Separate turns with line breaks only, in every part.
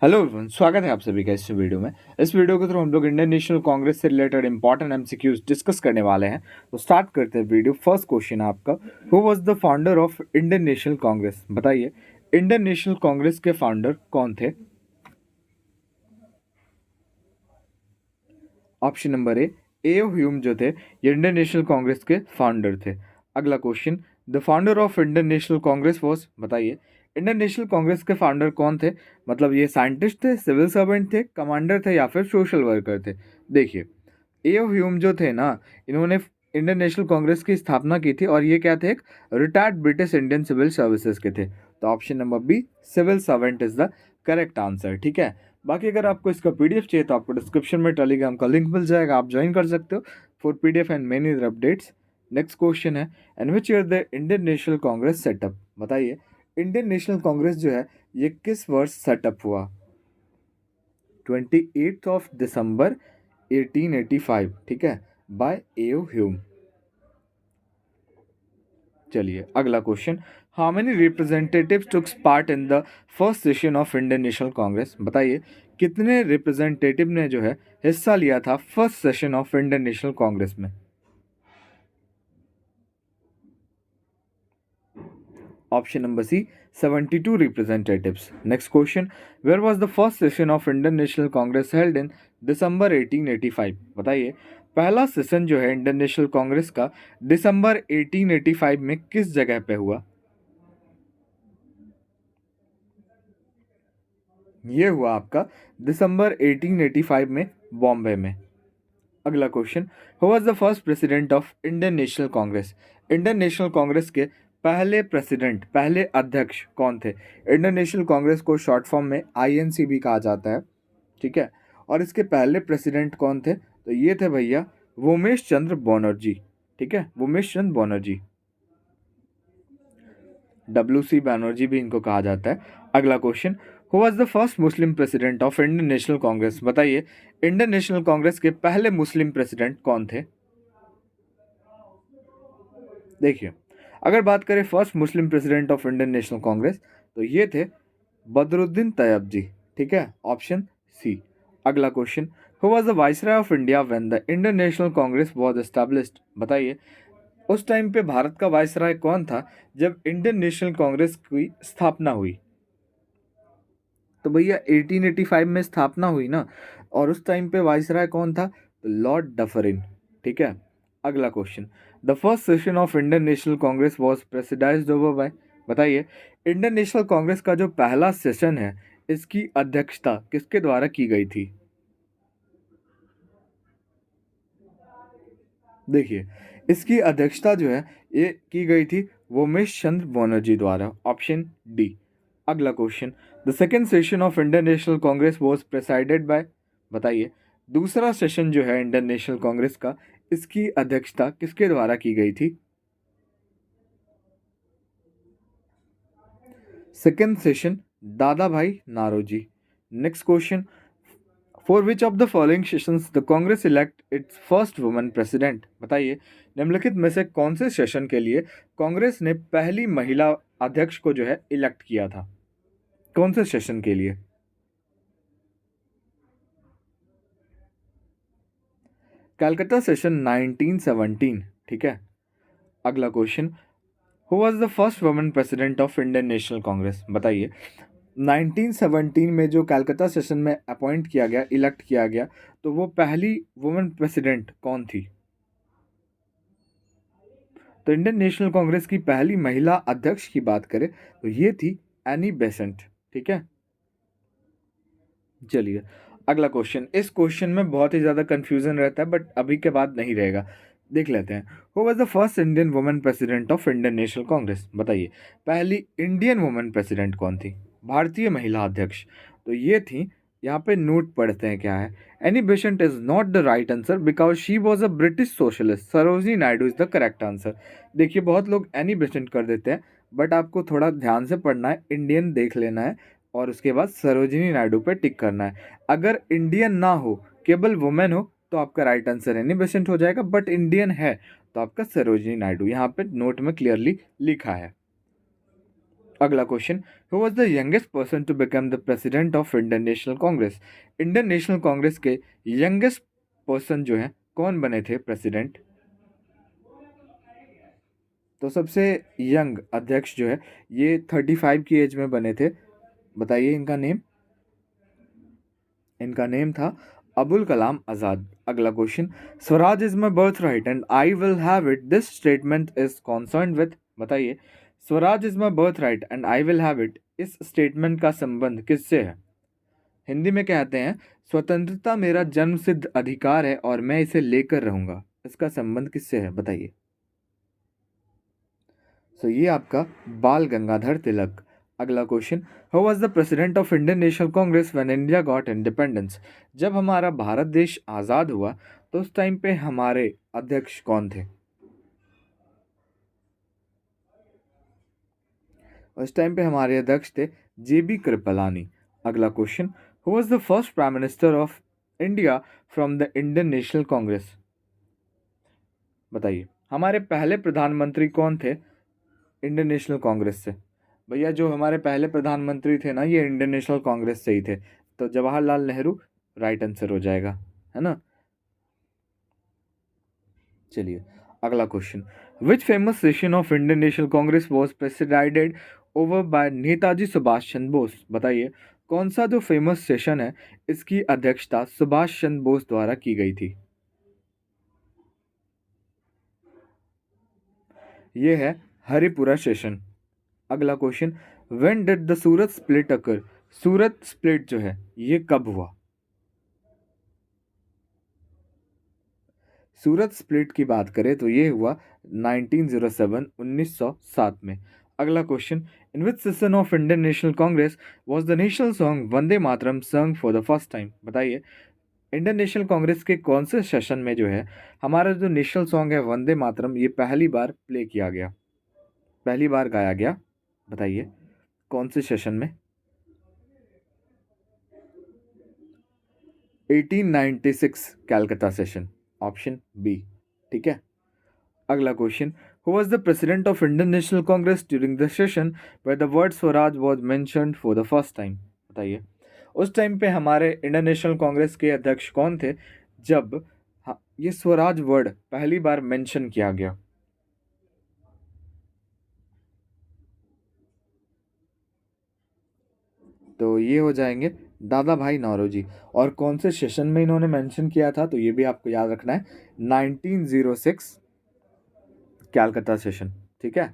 Hello everyone, स्वागत है आप सभी का इस वीडियो में। इस वीडियो के थ्रू हम लोग इंडियन नेशनल कांग्रेस से रिलेटेड इंपॉर्टेंट एमसीक्यूज डिस्कस करने वाले हैं। तो स्टार्ट करते हैं वीडियो। फर्स्ट क्वेश्चन है आपका, who was the founder of Indian National Congress? बताइए, इंडियन नेशनल कांग्रेस के फाउंडर कौन थे? ऑप्शन नंबर ए ह्यूम जो थे ये इंडियन नेशनल कांग्रेस के फाउंडर थे। अगला question, the founder of Indian National Congress was, बताइए इंडियन नेशनल कांग्रेस के फाउंडर कौन थे? मतलब ये साइंटिस्ट थे, सिविल सर्वेंट थे, कमांडर थे या फिर सोशल वर्कर थे? देखिए, ए ह्यूम जो थे ना, इन्होंने इंडियन नेशनल कांग्रेस की स्थापना की थी और ये क्या थे? एक retired British Indian civil services के थे। तो option number B, civil servant is the correct answer. ठीक है। बाकी अगर आपको इसका पीडीएफ चाहिए तो आपको डिस्क्रिप्शन में टेलीग्राम का लिंक मिल जाएगा, आप ज्वाइन कर सकते हो for PDF and many other updates. Next question है, and which year the Indian National Congress set up? बताइए, इंडियन नेशनल कांग्रेस जो है ये किस वर्ष सेटअप हुआ? 28 दिसंबर 1885, ठीक है, बाय ए ह्यूम। चलिए अगला question, how many representatives took part in the first session of Indian National Congress? बताइए, कितने रिप्रेजेंटेटिव ने जो है हिस्सा लिया था first session of Indian National Congress में? Option number C, 72 representatives. Next question, where was the first session of Indian National Congress held in December 1885? बताइए, पहला सेशन जो है इंडियन नेशनल कांग्रेस का दिसंबर 1885 में किस जगह पे हुआ? ये हुआ आपका दिसंबर 1885 में, बॉम्बे में। अगला question, who was the first president of Indian National Congress? Indian National Congress के पहले प्रेसिडेंट, पहले अध्यक्ष कौन थे? इंडियन नेशनल कांग्रेस को शॉर्ट फॉर्म में आईएनसी भी कहा जाता है, ठीक है। और इसके पहले प्रेसिडेंट कौन थे? तो ये थे भैया वोमेश चंद्र बनर्जी, ठीक है, वोमेश चंद्र बनर्जी, WC बनर्जी भी इनको कहा जाता है। अगला question, who was the first Muslim president of Indian National Congress? बताइए, इंडियन नेशनल कांग्रेस के पहले मुस्लिम प्रेसिडेंट कौन थे? देखिए, अगर बात करें first Muslim president of Indian National Congress तो ये थे बदरुद्दीन तैयब जी, ठीक है, ऑप्शन सी। अगला question, who was the viceroy of India when the Indian National Congress was established? बताइए, उस टाइम पे भारत का वाइसरॉय कौन था जब इंडियन नेशनल कांग्रेस की स्थापना हुई? तो भैया 1885 में स्थापना हुई ना, और उस टाइम पे वाइसराय कौन था? तो लॉर्ड डफरिन, ठीक है। अगला question, the first session of Indian National Congress was presided over by? बताइए, इंडियन नेशनल कांग्रेस का जो पहला सेशन है इसकी अध्यक्षता किसके द्वारा की गई थी? देखिए, इसकी अध्यक्षता जो है ये की गई थी वोमेश चंद्र बनर्जी द्वारा, ऑप्शन डी। अगला question, the second session of Indian National Congress was presided by? बताइए, दूसरा सेशन जो है इंडियन नेशनल कांग्रेस का इसकी अध्यक्षता किसके द्वारा की गई थी? Second session Dadabhai Naoroji. Next question, for which of the following sessions the Congress elect its first women president? बताइए, निम्नलिखित में से कौन से सेशन के लिए कांग्रेस ने पहली महिला अध्यक्ष को जो है इलेक्ट किया था? कौन से सेशन के लिए? कैलकाटा सेशन 1917, ठीक है। अगला question, who was the first women president of Indian National Congress? बताइए, 1917 में जो कैलकाटा सेशन में अपॉइंट किया गया, इलेक्ट किया गया, तो वो पहली वुमेन प्रेसिडेंट कौन थी? तो इंडियन नेशनल कांग्रेस की पहली महिला अध्यक्ष की बात करें तो ये थी एनी बेसेंट, ठीक है। चलिए अगला क्वेश्चन, इस क्वेश्चन में बहुत ही ज़्यादा कंफ्यूजन रहता है बट अभी के बाद नहीं रहेगा, देख लेते हैं। Who was the first Indian women president of Indian National Congress? बताइए, पहली इंडियन वुमेन प्रेसिडेंट कौन थी, भारतीय महिला अध्यक्ष? तो ये थी, यहाँ पे नोट पढ़ते हैं क्या है। Annie Besant is not the right answer because she was a British socialist. Sarojini Naidu is the correct answer. देखिए, बहुत लोग एनी बेसेंट कर देते हैं बट आपको थोड़ा ध्यान से पढ़ना है, इंडियन देख लेना है और उसके बाद सरोजिनी नायडू पे टिक करना है। अगर इंडियन ना हो, केवल वुमेन हो, तो आपका राइट आंसर एनी बेसेंट हो जाएगा, बट इंडियन है तो आपका सरोजिनी नायडू, यहाँ पे नोट में क्लियरली लिखा है। अगला question, who was the youngest person to become the president of Indian National Congress? Indian National Congress के यंगेस्ट पर्सन जो है कौन बने थे प्रेसिडेंट? तो सबसे यंग अध्यक्ष जो है ये 35 की एज में बने थे। बताइए इनका नेम। इनका नेम था अबुल कलाम आज़ाद। अगला question, Swaraj is my birth right and I will have it, this statement is concern with. बताइए, Swaraj is my birth right and I will have it, इस स्टेटमेंट का संबंध किससे है? हिंदी में कहते हैं स्वतंत्रता मेरा जन्मसिद्ध अधिकार है और मैं इसे लेकर रहूंगा। इसका संबंध किससे है? बताइए। सो ये आपका बाल गंगाधर तिलक। अगला question, who was the president of Indian National Congress when India got independence? जब हमारा भारत देश आज़ाद हुआ तो उस टाइम पे हमारे अध्यक्ष कौन थे? उस टाइम पे हमारे अध्यक्ष थे जेबी कृपलानी। अगला question, who was the first prime minister of India from the Indian National Congress? बताइए, हमारे पहले प्रधानमंत्री कौन थे इंडियन नेशनल कांग्रेस से? भैया जो हमारे पहले प्रधानमंत्री थे ना ये इंडियन नेशनल कांग्रेस से ही थे, तो जवाहरलाल नेहरू राइट आंसर हो जाएगा, है ना। चलिए अगला question, which famous session of Indian National Congress was presided over by Netaji Subhash Chandra Bose? बताइए कौन सा जो फेमस सेशन है इसकी अध्यक्षता सुभाष चंद्र बोस द्वारा की गई थी? ये है हरिपुरा सेशन। अगला question, when did the Surat split occur? Surat split जो है ये कब हुआ? सूरत स्प्लिट की बात करें तो ये हुआ 1907 1907 में। अगला question, in which session of Indian National Congress was the national song Vande Mataram sung for the first time? बताइए, इंडियन नेशनल कांग्रेस के कौन से सेशन में जो है हमारा जो नेशनल सॉन्ग है वंदे मातरम ये पहली बार प्ले किया गया, पहली बार गाया गया? बताइए कौन से सेशन में? 1896 कैलकाटा सेशन, ऑप्शन बी। ठीक है। अगला question, who was the president of Indian National Congress during the session where the word swaraj was mentioned for the first time? बताइए, उस टाइम पे हमारे इंडियन नेशनल कांग्रेस के अध्यक्ष कौन थे जब ये स्वराज वर्ड पहली बार मेंशन किया गया? तो ये हो जाएंगे दादा भाई नौरोजी। और कौन से सेशन में इन्होंने मेंशन किया था तो ये भी आपको याद रखना है, 1906 कैलकाटा सेशन। ठीक है।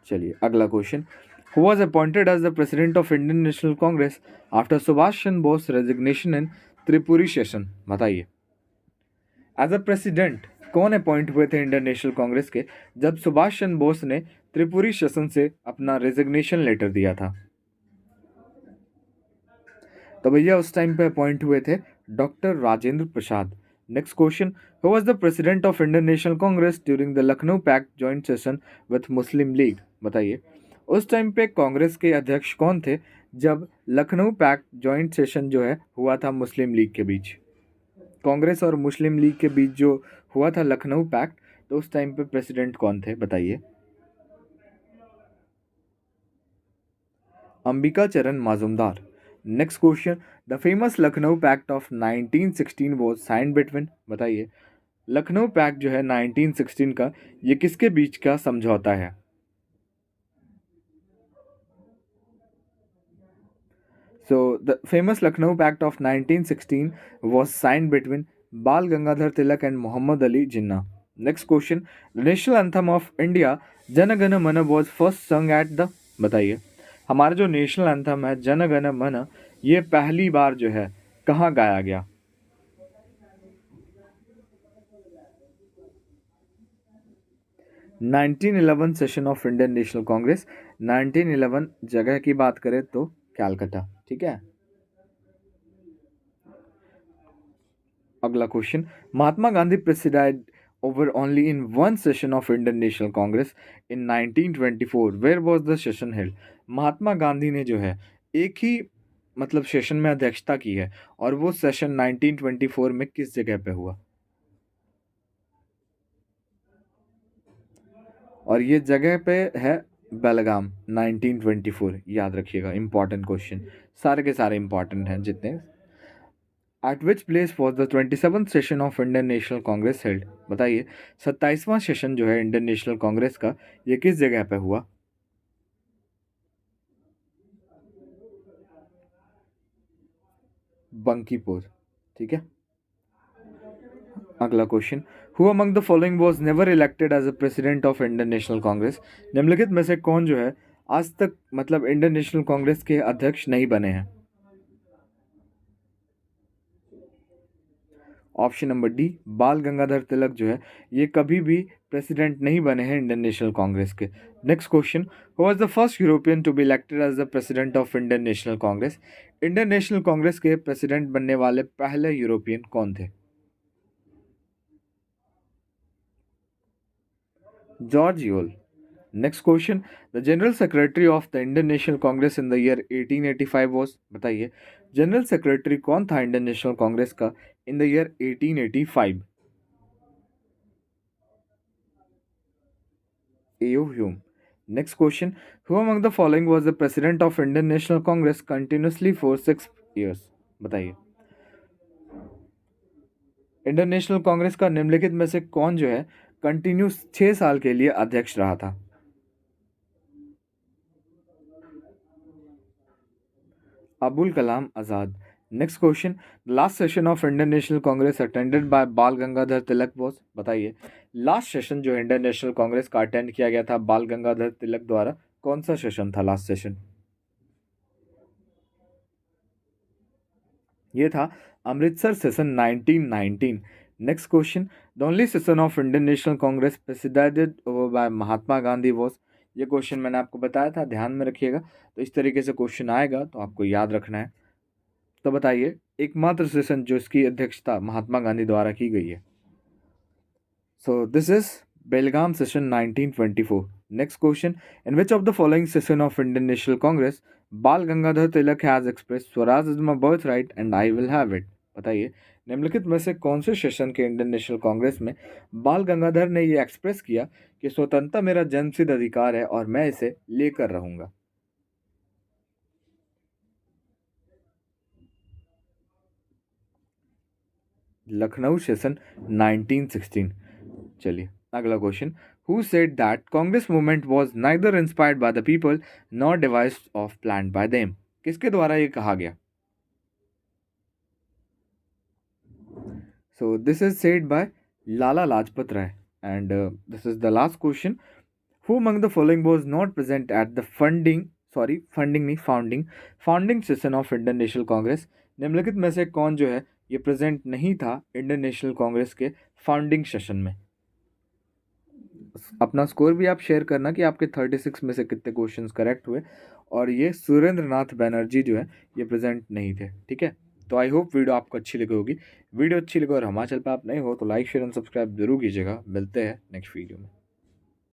चलिए अगला question, who was appointed as the president of Indian National Congress after Subhash Chandra Bose resignation in Tripuri session? बताइए, एज अ प्रेसिडेंट कौन अपॉइंट हुए थे इंडियन नेशनल कांग्रेस के जब सुभाष चंद्र बोस ने त्रिपुरी सेशन से अपना रेजिग्नेशन लेटर दिया था? तो भैया उस टाइम पे अपॉइंट हुए थे doctor Rajendra Prasad. Next question, who was the president of Indian National Congress during the Lucknow pact joint session with Muslim League? बताइए, उस टाइम पे कांग्रेस के अध्यक्ष कौन थे जब लखनऊ पैक्ट जॉइंट सेशन जो है हुआ था मुस्लिम लीग के बीच? कांग्रेस और मुस्लिम लीग के बीच जो हुआ था लखनऊ पैक्ट, तो उस टाइम पे प्रेसिडेंट कौन थे? बताइए। Ambika Charan Majumdar. Next question, the famous Lucknow pact of 1916 was sign between? बताइए, लखनऊ पैक्ट जो है 1916 का ये किसके बीच का समझौता है? So the famous Lucknow pact of 1916 was sign between Bal Gangadhar Tilak and Mohammad Ali Jinnah. Next question, the national anthem of India Jana Gana Mana was first sung at the? बताइए, हमारा जो नेशनल एंथम है जन गण मन ये पहली बार जो है कहाँ गाया गया? 1911 session of Indian National Congress. 1911 जगह की बात करें तो कैलकाटा। ठीक है। अगला question, Mahatma Gandhi presided over only in one session of Indian National Congress in 1924. Where was the session held? Mahatma Gandhi ने जो है एक ही मतलब सेशन में अध्यक्षता की है और वो सेशन 1924 में किस जगह पे हुआ? और ये जगह पे है बेलगाम 1924, याद रखिएगा, इंपॉर्टेंट क्वेश्चन, सारे के सारे इंपॉर्टेंट हैं जितने। Eight which place was the 27th session of Indian National Congress held, बताइए 27वां सेशन जो है इंडियन नेशनल कांग्रेस का, ये किस जगह पे हुआ? बंकीपुर, ठीक है। अगला question, who among the following was never elected as a president of Indian National Congress, निम्नलिखित में से कौन जो है आज तक मतलब इंडियन नेशनल कांग्रेस के अध्यक्ष नहीं बने हैं? ऑप्शन नंबर डी, बाल गंगाधर तिलक जो है ये कभी भी प्रेसिडेंट नहीं बने हैं इंडियन नेशनल कांग्रेस के। Next question, who was the first European to be elected as the president of Indian National Congress, Indian National Congress के प्रेसिडेंट बनने वाले पहले यूरोपियन कौन थे? George Yule. Next question, the general secretary of the Indian National Congress in the year 1885 was, बताइए general secretary कौन था Indian National Congress का in the year 1885? A O Hume. Next question, who among the following was the president of Indian National Congress continuously for 6 years, बताइए Indian National Congress का निम्नलिखित में से कौन जो है कंटिन्यूस 6 साल के लिए अध्यक्ष रहा था? Abul Kalam Azad. Next question, last session of Indian National Congress attended by Bal Gangadhar Tilak was, बताइए लास्ट सेशन जो इंडियन नेशनल कांग्रेस का अटेंड किया गया था बाल गंगाधर तिलक द्वारा, कौन सा सेशन था लास्ट सेशन? ये था Amritsar session 1919। Next question, the only session of Indian National Congress presided over by Mahatma Gandhi was, ये क्वेश्चन मैंने आपको बताया था, ध्यान में रखिएगा। तो इस तरीके से क्वेश्चन आएगा तो आपको याद रखना है। तो बताइए एकमात्र सेशन जो इसकी अध्यक्षता महात्मा गांधी द्वारा की गई है। So this is Belgaum session 1924। Next question, in which of the following session of Indian National Congress Bal Gangadhar Tilak has express Swaraj is my birth right and I will have it, बताइए निम्नलिखित में से कौन से सेशन के इंडियन नेशनल कांग्रेस में बाल गंगाधर ने ये एक्सप्रेस किया कि स्वतंत्रता मेरा जन्मसिद्ध अधिकार है और मैं इसे लेकर रहूंगा? लखनऊ सेशन 1916। चलिए अगला question, who said that Congress movement was neither inspired by the people nor devised of planned by them, किसके द्वारा ये कहा गया? So this is said by Lala Lajpat Rai. And this is the last question, who among the following was not present at the funding नहीं founding session of Indian National Congress, निम्नलिखित में से कौन जो है ये प्रेजेंट नहीं था इंडियन नेशनल कांग्रेस के फाउंडिंग सेशन में? अपना स्कोर भी आप शेयर करना कि आपके 36 में से कितने क्वेश्चंस करेक्ट हुए। और ये सुरेंद्र नाथ बैनर्जी जो है ये प्रेजेंट नहीं थे, ठीक है। तो आई होप वीडियो आपको अच्छी लगी होगी। वीडियो अच्छी लगी और हमारे चैनल पर आप नए हो तो लाइक शेयर एंड सब्सक्राइब जरूर कीजिएगा। मिलते हैं नेक्स्ट वीडियो में।